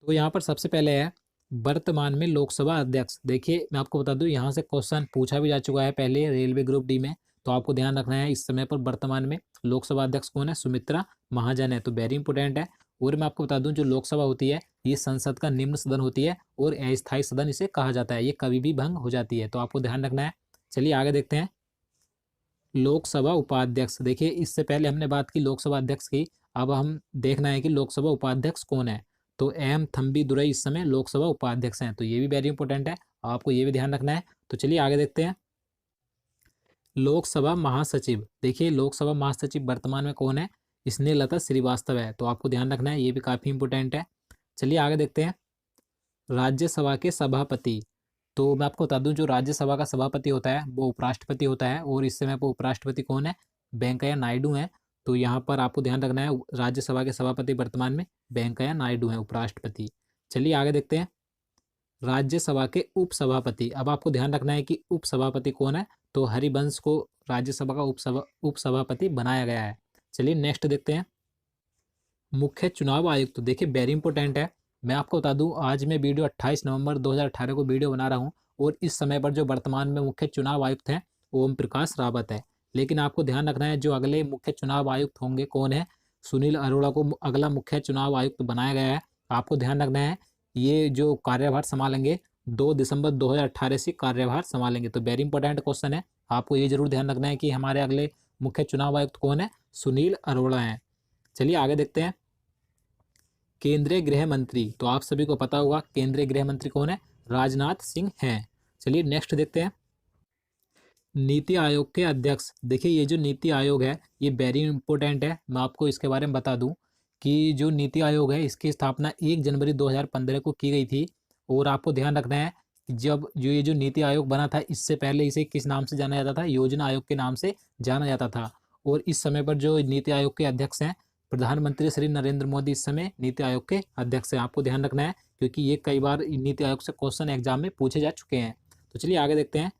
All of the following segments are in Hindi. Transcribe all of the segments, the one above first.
तो यहाँ पर सबसे पहले है वर्तमान में लोकसभा अध्यक्ष। देखिए मैं आपको बता दूं, यहाँ से क्वेश्चन पूछा भी जा चुका है पहले रेलवे ग्रुप डी में। तो आपको ध्यान रखना है इस समय पर वर्तमान में लोकसभा अध्यक्ष कौन है, सुमित्रा महाजन है। तो वेरी इंपॉर्टेंट है। और मैं आपको बता दूं, जो लोकसभा होती है ये संसद का निम्न सदन होती है और अस्थायी सदन इसे कहा जाता है। ये कभी भी भंग हो जाती है, तो आपको ध्यान रखना है। चलिए आगे देखते हैं। लोकसभा उपाध्यक्ष, देखिए इससे पहले हमने बात की लोकसभा अध्यक्ष की, अब हम देखना है कि लोकसभा उपाध्यक्ष कौन है। तो एम थम्बी दुरई इस समय लोकसभा उपाध्यक्ष हैं। तो ये भी वेरी इंपॉर्टेंट है, आपको ये भी ध्यान रखना है। तो चलिए आगे देखते हैं। लोकसभा महासचिव, देखिए लोकसभा महासचिव वर्तमान में कौन है, स्नेहलता श्रीवास्तव है। तो आपको ध्यान रखना है, ये भी काफी इंपॉर्टेंट है। चलिए आगे देखते हैं। राज्यसभा के सभापति, तो मैं आपको बता दूं, जो राज्यसभा का सभापति होता है वो उपराष्ट्रपति होता है। और इस समय पर उपराष्ट्रपति कौन है, वेंकैया नायडू हैं। तो यहाँ पर आपको ध्यान रखना है, राज्यसभा के सभापति वर्तमान में वेंकैया नायडू हैं, उपराष्ट्रपति। चलिए आगे देखते हैं। राज्यसभा के उपसभापति, अब आपको ध्यान रखना है कि उपसभापति कौन है। तो हरिवंश को राज्यसभा का उपसभापति बनाया गया है। चलिए नेक्स्ट देखते हैं। मुख्य चुनाव आयुक्त, तो देखिए वेरी इंपॉर्टेंट है। मैं आपको बता दूं, आज मैं वीडियो 28 नवंबर 2018 को वीडियो बना रहा हूं और इस समय पर जो वर्तमान में मुख्य चुनाव आयुक्त हैं ओम प्रकाश रावत है। लेकिन आपको ध्यान रखना है, जो अगले मुख्य चुनाव आयुक्त होंगे कौन है, सुनील अरोड़ा को अगला मुख्य चुनाव आयुक्त बनाया गया है। आपको ध्यान रखना है, ये जो कार्यभार संभालेंगे 2 दिसंबर 2018 से कार्यभार संभालेंगे। तो वेरी इंपॉर्टेंट क्वेश्चन है, आपको ये जरूर ध्यान रखना है कि हमारे अगले मुख्य चुनाव आयुक्त कौन है, सुनील अरोड़ा हैं। चलिए आगे देखते हैं। केंद्रीय गृह मंत्री, तो आप सभी को पता होगा केंद्रीय गृह मंत्री कौन है, राजनाथ सिंह हैं। चलिए नेक्स्ट देखते हैं। नीति आयोग के अध्यक्ष, देखिए ये जो नीति आयोग है ये वेरी इंपॉर्टेंट है। मैं आपको इसके बारे में बता दूं कि जो नीति आयोग है इसकी स्थापना 1 जनवरी 2015 को की गई थी। और आपको ध्यान रखना है कि जब जो ये जो नीति आयोग बना था, इससे पहले इसे किस नाम से जाना जाता था, योजना आयोग के नाम से जाना जाता था। और इस समय पर जो नीति आयोग के अध्यक्ष हैं, प्रधानमंत्री श्री नरेंद्र मोदी इस समय नीति आयोग के अध्यक्ष हैं। आपको ध्यान रखना है, क्योंकि ये कई बार नीति आयोग से क्वेश्चन एग्जाम में पूछे जा चुके हैं। तो चलिए आगे देखते हैं।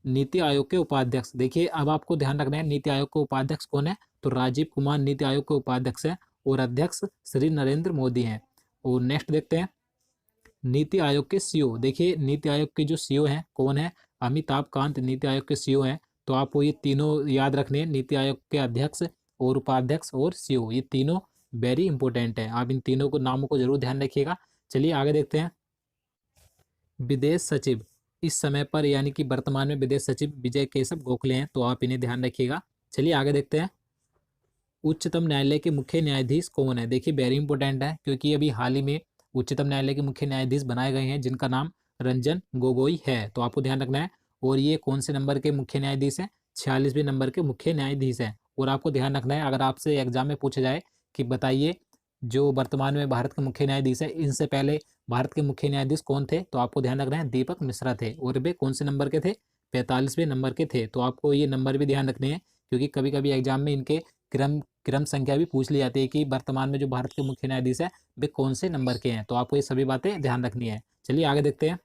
नीति आयोग के उपाध्यक्ष, देखिए अब आपको ध्यान रखना है नीति आयोग के उपाध्यक्ष कौन है। तो राजीव कुमार नीति आयोग के उपाध्यक्ष हैं और अध्यक्ष श्री नरेंद्र मोदी हैं। और नेक्स्ट देखते हैं। नीति आयोग के सीईओ, देखिए नीति आयोग के जो सीईओ हैं कौन है, अमिताभ कांत नीति आयोग के सीईओ हैं। तो आपको ये तीनों याद रखने हैं, नीति आयोग के अध्यक्ष और उपाध्यक्ष और सीईओ, ये तीनों वेरी इंपॉर्टेंट है। आप इन तीनों को नामों को जरूर ध्यान रखिएगा। चलिए आगे देखते हैं। विदेश सचिव, इस समय पर यानी कि वर्तमान में विदेश सचिव विजय केशव गोखले हैं। तो आप इन्हें ध्यान रखिएगा। चलिए आगे देखते हैं। उच्चतम न्यायालय के मुख्य न्यायाधीश कौन है, देखिए वेरी इंपॉर्टेंट है, क्योंकि अभी हाल ही में उच्चतम न्यायालय के मुख्य न्यायाधीश बनाए गए हैं जिनका नाम रंजन गोगोई है। तो आपको ध्यान रखना है। और ये कौन से नंबर के मुख्य न्यायाधीश हैं, 46वें नंबर के मुख्य न्यायाधीश हैं। और आपको ध्यान रखना है, अगर आपसे एग्जाम में पूछा जाए कि बताइए जो वर्तमान में भारत के मुख्य न्यायाधीश है, इनसे पहले भारत के मुख्य न्यायाधीश कौन थे, तो आपको ध्यान रखना है दीपक मिश्रा थे। और वे कौन से नंबर के थे, 45वें नंबर के थे। तो आपको ये नंबर भी ध्यान रखने हैं, क्योंकि कभी कभी एग्जाम में इनके क्रम क्रम संख्या भी पूछ ली जाती है कि वर्तमान में जो भारत के मुख्य न्यायाधीश है वे कौन से नंबर के हैं। तो आपको ये सभी बातें ध्यान रखनी है। चलिए आगे देखते हैं।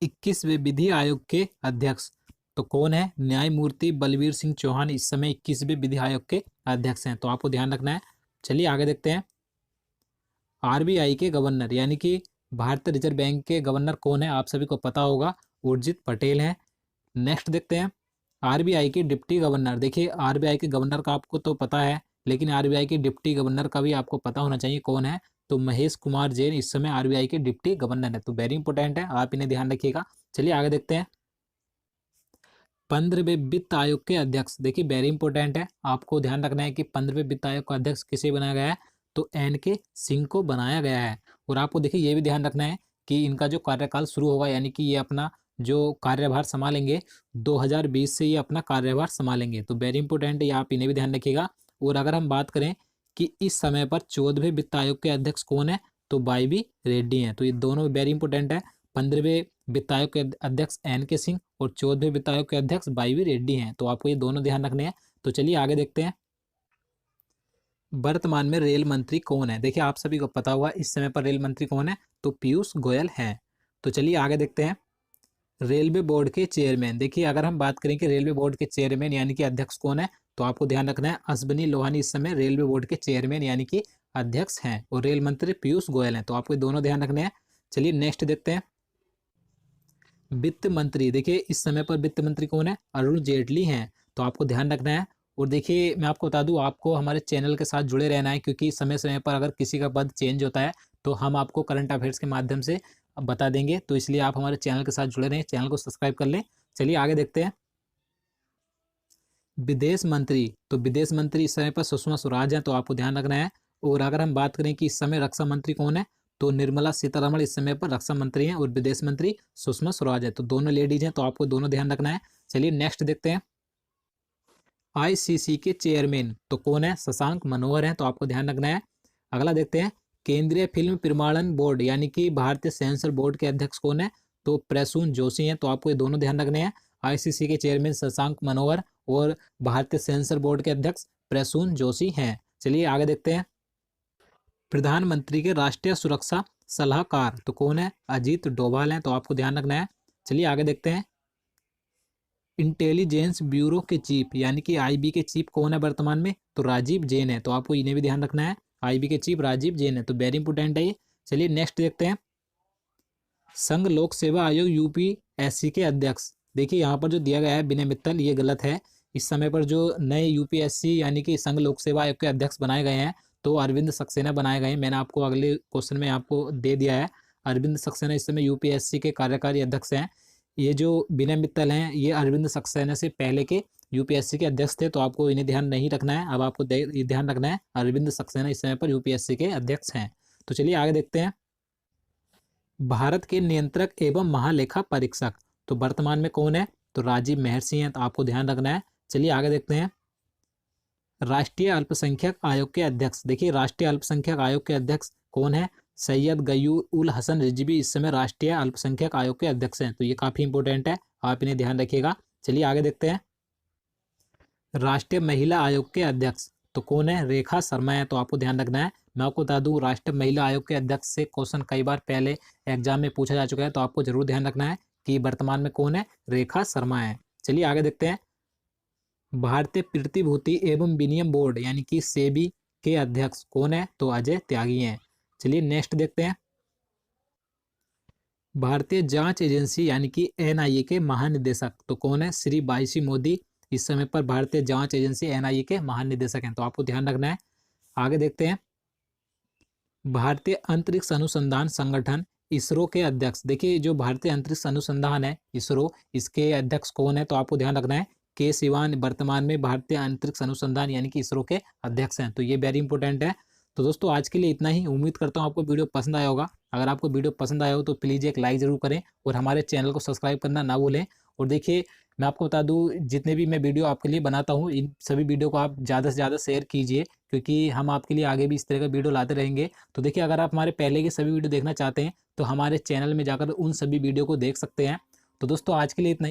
21वें विधि आयोग के अध्यक्ष तो कौन है, न्यायमूर्ति बलवीर सिंह चौहान इस समय 21वें विधि आयोग के अध्यक्ष हैं। तो आपको ध्यान रखना है। चलिए आगे देखते हैं। आरबीआई के गवर्नर, यानी कि भारतीय रिजर्व बैंक के गवर्नर कौन है, आप सभी को पता होगा, उर्जित पटेल हैं। नेक्स्ट देखते हैं। आरबीआई के डिप्टी गवर्नर, देखिए आरबीआई के गवर्नर का आपको तो पता है, लेकिन आरबीआई के डिप्टी गवर्नर का भी आपको पता होना चाहिए कौन है। तो महेश कुमार जैन इस समय आरबीआई के डिप्टी गवर्नर है। तो वेरी इंपॉर्टेंट है, आप इन्हें ध्यान रखिएगा। चलिए आगे देखते हैं। 15वें वित्त आयोग के अध्यक्ष, देखिए वेरी इंपॉर्टेंट है, आपको ध्यान रखना है कि 15वें वित्त आयोग का अध्यक्ष किसे बनाया गया है, तो एन के सिंह को बनाया गया है। और आपको देखिए ये भी ध्यान रखना है कि इनका जो कार्यकाल शुरू होगा, यानी कि ये अपना जो कार्यभार संभालेंगे 2020 से ये अपना कार्यभार संभालेंगे। तो वेरी इंपॉर्टेंट है, आप इन्हें भी ध्यान रखिएगा। और अगर हम बात करें कि इस समय पर 14वें वित्त आयोग के अध्यक्ष कौन है, तो वाई बी रेड्डी हैं। तो ये दोनों वेरी इंपॉर्टेंट है। 15वें वित्त आयोग के अध्यक्ष एन के सिंह और 14वें वित्त आयोग के अध्यक्ष वाई बी रेड्डी हैं। तो आपको ये दोनों ध्यान रखने हैं। तो चलिए आगे देखते हैं। वर्तमान में रेल मंत्री कौन है, देखिए आप सभी को पता होगा इस समय पर रेल मंत्री कौन है, तो पीयूष गोयल हैं। तो चलिए आगे देखते हैं। रेलवे बोर्ड के चेयरमैन, देखिए अगर हम बात करें कि रेलवे बोर्ड के चेयरमैन यानी कि अध्यक्ष कौन है, तो आपको ध्यान रखना है अश्विनी लोहानी इस समय रेलवे बोर्ड के चेयरमैन यानी कि अध्यक्ष हैं और रेल मंत्री पीयूष गोयल हैं। तो आपको ये दोनों ध्यान रखने हैं। चलिए नेक्स्ट देखते हैं। वित्त मंत्री, देखिए इस समय पर वित्त मंत्री कौन है? अरुण जेटली हैं। तो आपको ध्यान रखना है। और देखिए मैं आपको बता दूं, आपको हमारे चैनल के साथ जुड़े रहना है, क्योंकि समय समय पर अगर किसी का पद चेंज होता है तो हम आपको करंट अफेयर्स के माध्यम से बता देंगे। तो इसलिए आप हमारे चैनल के साथ जुड़े रहें, चैनल को सब्सक्राइब कर लें। चलिए आगे देखते हैं। विदेश मंत्री, तो विदेश मंत्री इस समय पर सुषमा स्वराज हैं। तो आपको ध्यान रखना है। और अगर हम बात करें कि इस समय रक्षा मंत्री कौन है, तो निर्मला सीतारमण इस समय पर रक्षा मंत्री हैं और विदेश मंत्री सुषमा स्वराज है। तो दोनों लेडीज हैं। तो आपको दोनों ध्यान रखना है। चलिए नेक्स्ट देखते हैं। आईसीसी के चेयरमैन तो कौन है? शशांक मनोहर हैं। तो आपको ध्यान रखना है। अगला देखते हैं। केंद्रीय फिल्म प्रमाणन बोर्ड यानी कि भारतीय सेंसर बोर्ड के अध्यक्ष कौन है? तो प्रसून जोशी हैं। तो आपको ये दोनों ध्यान रखने हैं। आईसीसी के चेयरमैन शशांक मनोहर और भारतीय सेंसर बोर्ड के अध्यक्ष प्रसून जोशी हैं। चलिए आगे देखते हैं। प्रधानमंत्री के राष्ट्रीय सुरक्षा सलाहकार तो कौन है? अजीत डोभाल हैं। तो आपको ध्यान रखना है। चलिए आगे देखते हैं। इंटेलिजेंस ब्यूरो के चीफ यानी कि आईबी के चीफ कौन है वर्तमान में? तो राजीव जैन है। तो आपको इन्हें भी ध्यान रखना है। आईबी के चीफ राजीव जैन है। तो वेरी इंपोर्टेंट है ये। चलिए नेक्स्ट देखते हैं। संघ लोक सेवा आयोग यूपीएससी के अध्यक्ष, देखिए यहाँ पर जो दिया गया है विनय मित्तल, ये गलत है। इस समय पर जो नए यूपीएससी यानी कि संघ लोक सेवा आयोग के अध्यक्ष बनाए गए हैं, तो अरविंद सक्सेना बनाए गए हैं। मैंने आपको अगले क्वेश्चन में आपको दे दिया है। अरविंद सक्सेना इस समय यूपीएससी के कार्यकारी अध्यक्ष हैं। ये जो विनय मित्तल हैं, ये अरविंद सक्सेना से पहले के यूपीएससी के अध्यक्ष थे। तो आपको इन्हें ध्यान नहीं रखना है। अब आपको ध्यान रखना है, अरविंद सक्सेना इस समय पर यूपीएससी के अध्यक्ष हैं। तो चलिए आगे देखते हैं। भारत के नियंत्रक एवं महालेखा परीक्षक तो वर्तमान में कौन है? तो राजीव महर्षि हैं। तो आपको ध्यान रखना है। चलिए आगे देखते हैं। राष्ट्रीय अल्पसंख्यक आयोग के अध्यक्ष, देखिए राष्ट्रीय अल्पसंख्यक आयोग के अध्यक्ष कौन है? सैयद गयूर उल हसन रिजवी इस समय राष्ट्रीय अल्पसंख्यक आयोग के अध्यक्ष हैं। तो ये काफी इंपॉर्टेंट है, आप इन्हें ध्यान रखिएगा। चलिए आगे देखते हैं। राष्ट्रीय महिला आयोग के अध्यक्ष तो कौन है? रेखा शर्मा है। तो आपको ध्यान रखना है। मैं आपको बता दूं, राष्ट्रीय महिला आयोग के अध्यक्ष से क्वेश्चन कई बार पहले एग्जाम में पूछा जा चुका है। तो आपको जरूर ध्यान रखना है कि वर्तमान में कौन है? रेखा शर्मा है। चलिए आगे देखते हैं। भारतीय प्रतिभूति एवं विनिमय बोर्ड यानी कि सेबी के अध्यक्ष कौन है? तो अजय त्यागी हैं। चलिए नेक्स्ट देखते हैं। भारतीय जांच एजेंसी यानी कि एनआईए के महानिदेशक तो कौन है? श्री वाईसी मोदी इस समय पर भारतीय जांच एजेंसी एनआईए के महानिदेशक हैं। तो आपको ध्यान रखना है। आगे देखते हैं। भारतीय अंतरिक्ष अनुसंधान संगठन इसरो के अध्यक्ष, देखिए जो भारतीय अंतरिक्ष अनुसंधान है इसरो, इसके अध्यक्ष कौन है? तो आपको ध्यान रखना है। के सिवान वर्तमान में भारतीय अंतरिक्ष अनुसंधान यानी कि इसरो के अध्यक्ष हैं। तो ये वेरी इंपॉर्टेंट है। तो दोस्तों आज के लिए इतना ही। उम्मीद करता हूँ आपको वीडियो पसंद आया होगा। अगर आपको वीडियो पसंद आया हो तो प्लीज़ एक लाइक ज़रूर करें और हमारे चैनल को सब्सक्राइब करना ना भूलें। और देखिए मैं आपको बता दूं, जितने भी मैं वीडियो आपके लिए बनाता हूं, इन सभी वीडियो को आप ज़्यादा से ज़्यादा शेयर कीजिए, क्योंकि हम आपके लिए आगे भी इस तरह का वीडियो लाते रहेंगे। तो देखिए अगर आप हमारे पहले के सभी वीडियो देखना चाहते हैं तो हमारे चैनल में जाकर उन सभी वीडियो को देख सकते हैं। तो दोस्तों आज के लिए इतना ही।